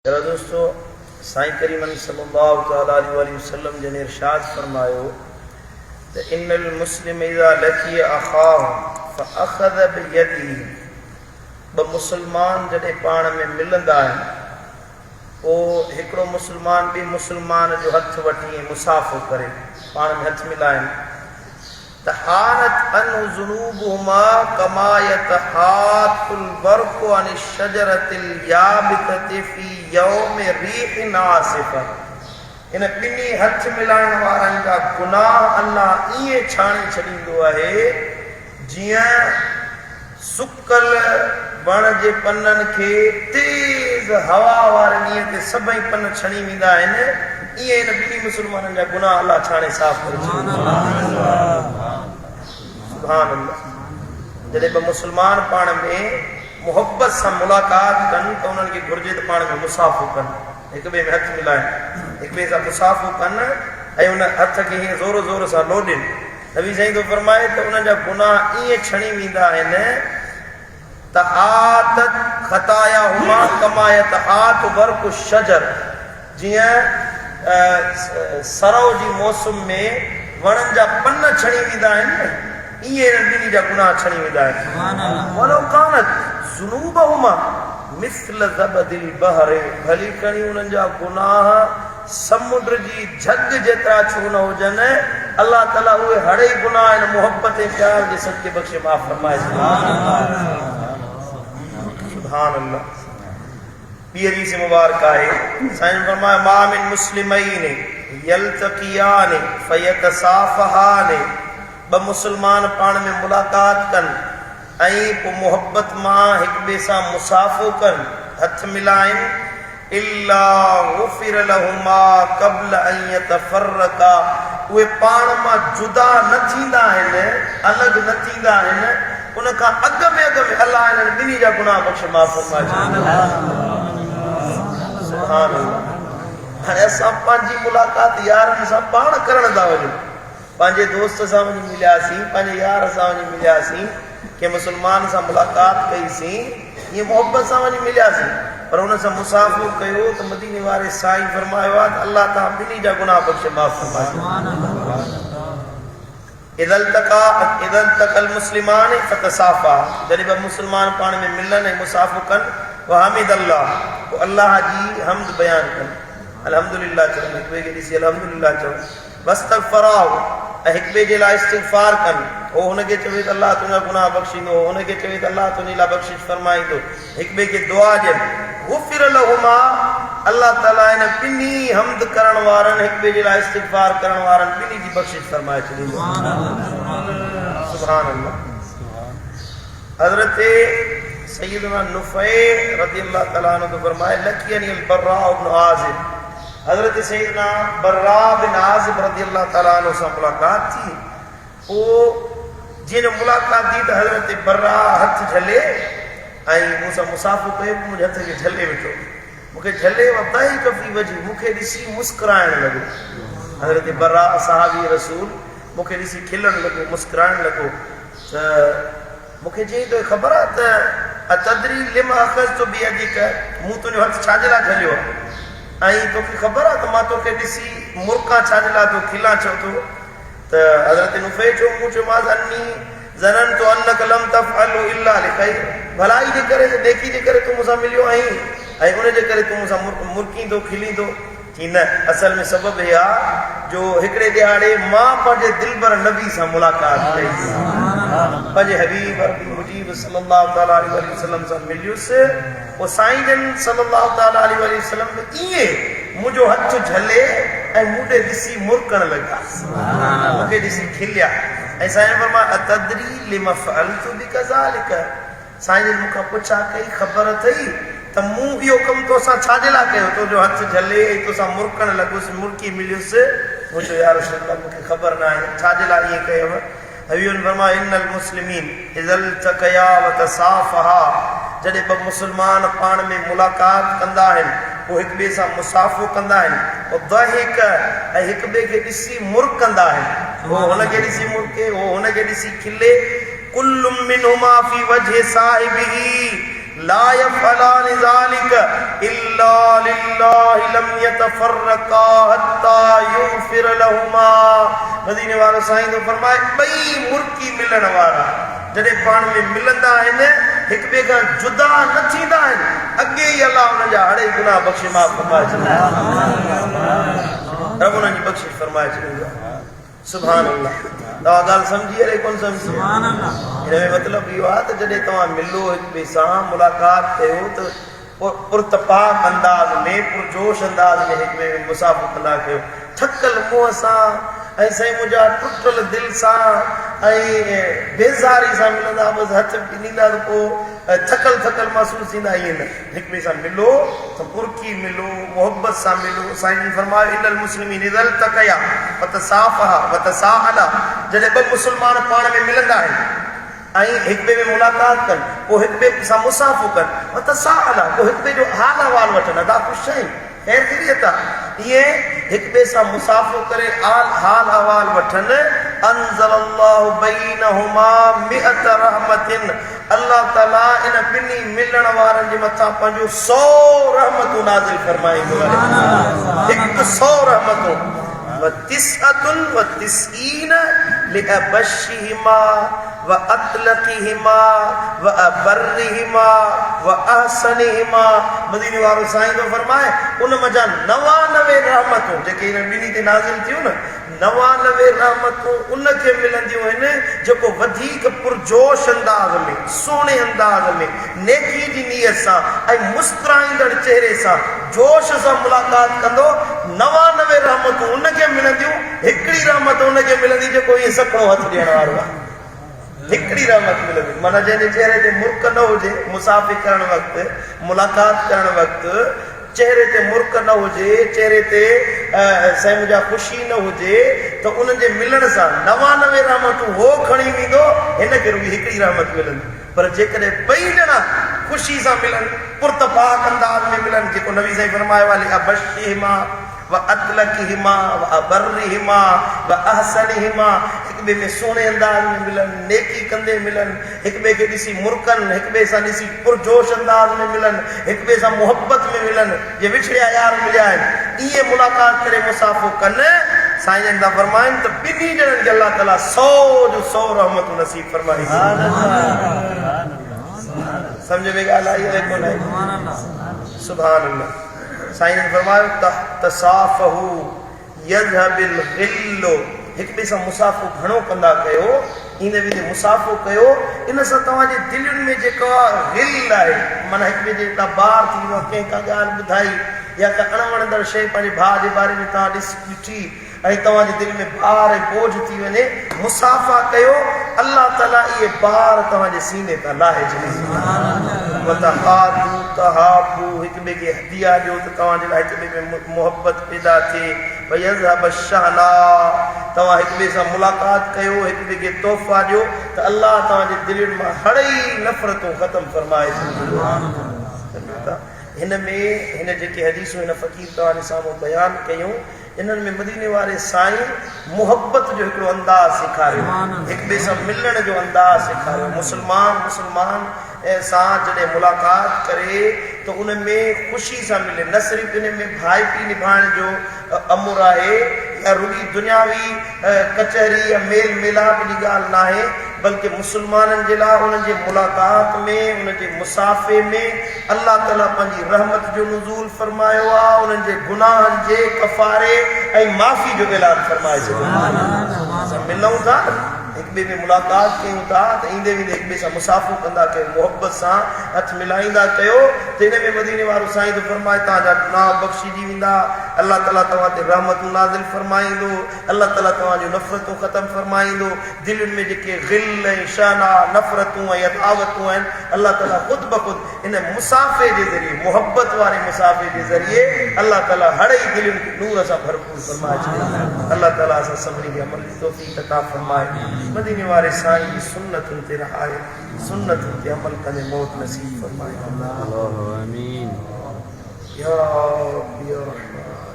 जरा दोस्तों, साईं करीम सल्लल्लाहु अलैहि वसल्लम जन इरशाद फरमायो त इन्नल मुस्लिम इज़ा लकी अखाहु फअखज़ बियदिही। ब मुसलमान जॾहिं पाण में मिलंदा आहिनि पोइ हिकिड़ो मुसलमान ॿिए मुसलमान जो हथ वठी मुसाफ़ो करे पाण में हथ मिलाइनि त हानत अन ज़ुनूबुहुमा कमा यतहातुल बरक़ु अन शजरतिल याबितति फी यौम रीहिन आसिफ़ा। इन ॿिन्ही हथ मिलाइण वारनि जा गुनाह अल्लाह ईअं छाणे छॾींदो आहे जीअं सुकल वण जे पननि खे तेज़ हवा वारे ॾींहं ते सभई पन छणी वेंदा आहिनि, ईअं इन ॿिन्ही मुसलमाननि जा गुनाह अल्लाह छाणे साफ़ करे छॾींदो। सुभान अल्लाह। जॾहिं ॿ मुसलमान पाण में मुहबत सां मुलाक़ात कनि त उन्हनि खे घुर्जे त पाण में मुसाफ़ो कनि, हिक ॿिए में हथ मिलाइनि, हिक ॿिए सां मुसाफ़ो कनि ऐं उन हथ खे हीअं ज़ोर ज़ोर सां लोॾनि। नबी साईं थो फरमाए त उन्हनि जा गुनाह ईअं छणी वेंदा आहिनि त आदत खतायाहुमा कमा यतहातु बरक़ु शजर। जीअं सरव जी मौसम में वणनि जा पन छणी वेंदा आहिनि ईअं ॿिन्ही जा गुनाह छणी वेंदा आहिनि। वलो कानत ज़ुनूबहुमा मिस्ल ज़बदिल बहर। भली कणी उन्हनि जा गुनाह समुंड जी झग जेतिरा छो न हुजनि, अल्लाह ताला उहे हड़े ई गुनाह इन मोहब्बत ऐं प्यार जे सदके बख़्शे माफ़ फरमाए। सुभान अल्लाह। ॿी हदीस मुबारक आहे, साईं फरमाया मा मिन मुस्लिमैन यल्तक़ियान फयतसाफ़हान। ॿ मुसलमान पाण में मुलाक़ात कनि ऐं पोइ मोहब्बत मां हिक ॿिए सां मुसाफ़ो कनि, हथ मिलाइनि, इल्ला गुफ़िर लहुमा क़ब्ल अन यतफ़र्रक़ा। उहे पाण मां जुदा न थींदा आहिनि, अलॻि न थींदा आहिनि, उन खां अॻु में अल्लाह इन्हनि ॿिन्ही जा गुनाह बख़्शे माफ़ फरमाए। सुभान अल्लाह। हाणे असां पंहिंजी मुलाक़ात यारनि सां पाण करण था वञूं, पंहिंजे दोस्त सां वञी मिलियासीं, पंहिंजे यार सां वञी मिलियासीं, कंहिं मुसलमान सां मुलाक़ात कईसीं, ईअं मोहब्बत सां वञी मिलियासीं, पर हुन सां मुसाफ़ो कयो त मदीने वारे साईं फरमायो आहे त अल्लाह तव्हां ॿिन्ही जा गुनाह बख़्शे माफ़ फरमाए। इदल तकल मुस्लिमान फतसाफ़ा। जॾहिं ॿ मुसलमान पाण में मिलनि ऐं मुसाफ़ो कनि, वहमिद अल्लाह, पोइ अल्लाह जी हमद बयान कनि, अल्हम्दुलिल्लाह चवनि, हिक ॿिए खे ॾिसी अल्हम्दुलिल्लाह चवनि, वस्तग़फ़राहु ऐं हिक ॿिए जे लाइ इस्तिग़फ़ार कनि। उहो हुनखे चवे त अल्लाह तुंहिंजा गुनाह बख़्शींदो, हुनखे चवे त अल्लाह तुंहिंजे लाइ बख़्शिश फरमाईंदो, हिक ॿिए खे दुआ ॾियनि। गुफ़िर लहुमा, अल्लाह ताला इन ॿिन्ही हमद करण वारनि, हिक ॿिए जे लाइ इस्तिग़फ़ार करण वारनि ॿिन्ही जी बख़्शिश फरमाए छॾींदो। सुभान अल्लाह। हज़रत सय्यदना नुफ़ै रज़ियल्लाहु तआला अन्हु फरमाए लक़ियनी अल बर्रा इब्न आज़िब। हज़रत सय्यदना बर्रा बिन आज़िब रज़ियल्लाहु तआला अन्हु सां मुलाक़ात थी। पोइ जीअं मुलाक़ात थी त हज़रत बर्रा हथ झले ऐं मूंसां मुसाफ़ो कयो, मुंहिंजे हथ खे झले वेठो, मूंखे झले वधाई कफ़ी वजी, मूंखे ॾिसी मुस्कुराइण लॻो। हज़रत बर्रा सहाबी रसूल मूंखे ॾिसी खिलण लॻो, मुस्कुराइण लॻो, त मूंखे चई तो ख़बर आहे त अतदरी लिमा अख़ज़्तु बियदिक, मूं तुंहिंजो हथ छाजे लाइ झलियो आहे, ऐं तोखे ख़बर आहे त मां तोखे ॾिसी मुर्का छाजे लाइ तो खिलां चओ थो। त हज़रत नुफ़ै चयो, मूं चयोमांसि अन्नी ज़ननतु अन्नक लम तफ़अलु इल्ला लिख़ैर। भलाई जे करे, नेकी जे करे तूं मूंसां मिलियो आहीं ऐं उन जे करे तूं मूंसां मुर्कींदो खिलींदो की न, असल में सबबु इहा आहे जो हिकिड़े ॾियारे मां पंहिंजे दिलबर नबी सां मुलाक़ात कई, पंहिंजे हबीब अरबी मुजीब सल्लल्लाहु तआला अलैहि वसल्लम सां मिलियुसि। पोइ साईं जन सल्लल्लाहु तआला अलैहि वसल्लम ईअं मुंहिंजो हथ झले ऐं मूं ॾे ॾिसी मुर्कण लॻा, मूंखे ॾिसी खिलिया ऐं साईं फरमाया अतदरी लिमा फ़अलतु बिका ज़ालिक। साईं जन मूंखां पुछा कई, ख़बर अथई त मूं इहो कमु तोसां छाजे लाइ कयो, तुंहिंजो हथ झले ऐं तोसां मुर्कण लॻुसि, मुर्की मिलियुसि। मूं चयो या रसूल अल्लाह मूंखे ख़बर न आहे छाजे लाइ ईअं कयव। हबीबन फरमाया इन्नल मुस्लिमीन इज़ल तक़या व तसाफ़हा। जॾहिं ॿ मुसलमान पाण में मुलाक़ात कंदा आहिनि, पोइ हिक ॿिए सां मुसाफ़ो कंदा आहिनि, पोइ दहिक ऐं हिक ॿिए खे ॾिसी मुर्कंदा आहिनि, उहो हुनखे ॾिसी मुर्के, उहो हुनखे ॾिसी खिले। कुल्लु मिनहुमा फी वजहि साहिबिही لا يفعلان ذلك الا لله لم يتفرقا حتى يغفر لهما. مدینے والو سائیں تو فرمائے بئی مرکی ملن والا جڏهن پاڻ ۾ ملندا آهن هڪ ٻئي کان جدا نه ٿيندا آهن اڳي ئي الله ان جا هڙي گناهه بخشي معاف فرمائے ڇڏيندا. رب ان جي بخشش فرمائے ڇڏيندا. سبحان اللہ. تव्हां ॻाल्हि सम्झी अरे कोन सम्झी. सुभान अल्लाह. हिन में मतिलबु इहो आहे त जॾहिं तव्हां मिलो हिक ॿिए सां मुलाक़ात कयो त पुरतपाक अंदाज़ में पुरजोश अंदाज़ में हिक ॿिए में मुसाफ़ो कंदा कयो. थकल मुंहं सां ऐं साईं मुंहिंजा टुटल दिलि सां ऐं बेज़ारी सां मिलंदा बसि हथ ॾींदा त पोइ थकल थकल महसूसु थींदा. ईअं न हिक ॿिए सां मिलो त पुरकी मिलो मोहबत सां मिलो. साईं फरमायो इनल मुस्लिमीन इज़ा इल्तक़या वतसाफ़हा वतसाअला. जॾहिं ॿ मुस्लमान पाण में मिलंदा आहिनि ऐं हिक ॿिए में मुलाक़ात कनि पोइ हिक ॿिए सां मुसाफ़ो कनि वतसाअला पोइ हिक ॿिए जो हाल अहवाल वठनि अदा ख़ुशि आहिनि ख़ैर ख़ैरियत आहे. इएं हिक ॿिए सां मुसाफ़ो करे हाल अहवाल वठनि. अंज़लल्लाहु बैनहुमा मिअत रहमतिन. अल्लाह ताला इन ॿिन्ही मिलण वारनि जे मथां पंहिंजो 100 रहमतूं नाज़िल फरमाईंदो आहे. 100 रहमतूं. वतिसअतुन वतिसईन लिअबशिहिमा वअतलक़िहिमा वअबर्रिहिमा वअहसनिहिमा. मदीने वारो साईं तो फरमाए उन मजा 99 रहमतूं जेके इन ॿिन्ही ते नाज़िल थियूं न 99 रहमतूं उनखे मिलंदियूं आहिनि जेको वधीक पुरजोश अंदाज़ में सुहिणे अंदाज़ में नेकी जी नीयत सां ऐं मुस्कुराईंदड़ चेहरे सां जोश सां मुलाक़ात कंदो. 99 रहमतूं उनखे मिलंदियूं. हिकिड़ी रहमत उनखे मिलंदी जेको इहे सखणो हथ ॾियण वारो आहे. हिकिड़ी रहमत मिलंदी. माना जंहिंजे चेहरे ते मुर्क न हुजे मुसाफ़िर करण वक़्तु मुलाक़ात करण वक़्तु चेहरे ते मुर्क न हुजे चेहरे ते साईं मुंहिंजा ख़ुशी न हुजे त उन्हनि जे मिलण सां 99 रहमतूं हो खणी वेंदो. हिनखे रुॻी हिकिड़ी रहमत मिलंदी. पर जेकॾहिं ॿई ॼणा ख़ुशी सां मिलनि पुरतपाक अंदाज़ में मिलनि जेको नबी साईं फरमायो आहे अबशिहिमा वअतलक़िहिमा वअबर्रिहिमा वअहसनिहिमा. हिक ॿिए में सुहिणे अंदाज़ में मिलनि नेकी कंदे मिलनि हिक ॿिए खे ॾिसी मुर्कनि हिक ॿिए सां ॾिसी पुरजोश अंदाज़ में मिलनि हिक ॿिए सां मोहबत में मिलनि. जे विछड़िया यार मिलिया आहिनि ईअं मुलाक़ात करे मुसाफ़ो कनि. साईं जन था फरमाइनि त ॿिन्ही ॼणनि खे अल्लाह ताला 100 जो 100 रहमतूं नसीब फरमाई. सम्झ में ॻाल्हि आई आहे कोन आई. सुभान अल्लाह. साईं जन फरमायो तसाफ़हू यज़हबिल ग़िल्ल. हिक ॿिए सां मुसाफ़ो घणो कंदा कयो इन बि मुसाफ़ो कयो. इन सां तव्हांजे दिलनि में जेका ग़िल आहे माना हिक ॿिए जे बार थी वियो कंहिं का ॻाल्हि ॿुधाई या का अणवणंदड़ शइ पंहिंजे भाउ जे बारे में तव्हां ॾिठी ऐं तव्हांजे दिलि में बार ऐं बोझ थी वञे मुसाफ़ा कयो. अल्लाह ताला इहे बार तव्हांजे सीने तां लाहे छॾींदो. हिक ॿिए खे हदिया ॾियो त तव्हांजे लाइ हिक ॿिए में मोहबत पैदा थिए. तव्हां हिक ॿिए सां मुलाक़ात कयो हिक ॿिए खे तोहफ़ा ॾियो त अल्लाह तव्हांजे दिलनि मां हड़ई नफ़रतूं ख़तमु फरमाए छॾींदो. हिन में हिन जेके हदीसूं हिन फ़क़ीर तव्हांजे साम्हूं बयानु कयूं इन्हनि में मदीने वारे साईं मोहब्बत जो हिकिड़ो अंदाज़ सेखारियो हिक ॿिए सां मिलण जो अंदाज़ सेखारियो. मुस्लमान सां जॾहिं मुलाक़ात करे त उन में ख़ुशी सां मिले. न सिर्फ़ु इन में भाई पी निभाइण जो अमुर आहे या रुॻी दुनियावी कचहरी या मेल मिलाप जी ॻाल्हि न आहे बल्कि मुस्लमाननि जे लाइ उन्हनि जे मुलाक़ात में उन जे मुसाफ़े में अल्लाह ताला पंहिंजी रहमत जो नुज़ूल फरमायो आहे. उन्हनि जे गुनाहनि जे कफ़ारे ऐं माफ़ी जो ऐलान फरमाए छॾियो. मिलूं था हिक ॿिए में मुलाक़ात कयूं था त ईंदे वेंदे हिक ॿिए सां मुसाफ़ो कंदा कयो मोहबत सां हथ मिलाईंदा कयो त हिन में मदीने वारो साईं तो फरमाए तव्हांजा गुनाह बख़्शिजी वेंदा. अल्लाह ताला तव्हां ते रहमतूं नाज़िल फरमाईंदो. अल्लाह ताला तव्हांजूं नफ़रतूं ख़तमु फरमाईंदो. दिलनि में जेके ग़िल ऐं शाना नफ़रतूं ऐं अदावतूं आहिनि अल्लाह ताला ख़ुदि ब ख़ुदि इन मुसाफ़े जे ज़रिए मोहबत वारे मुसाफ़े जे ज़रिए अल्लाह ताला हड़ई दिलनि खे नूर सां भरपूर फरमाए छॾियो. अल्लाह ताला असां सभिनी खे अमल जी तौफ़ीक़ अता फरमाए. मदीने वारे साईं जी सुन्नतुनि ते रहाए सुन्नतुनि ते अमल कंदे मौत नसीब फरमाए. आमीन या रब्बी या रहमान.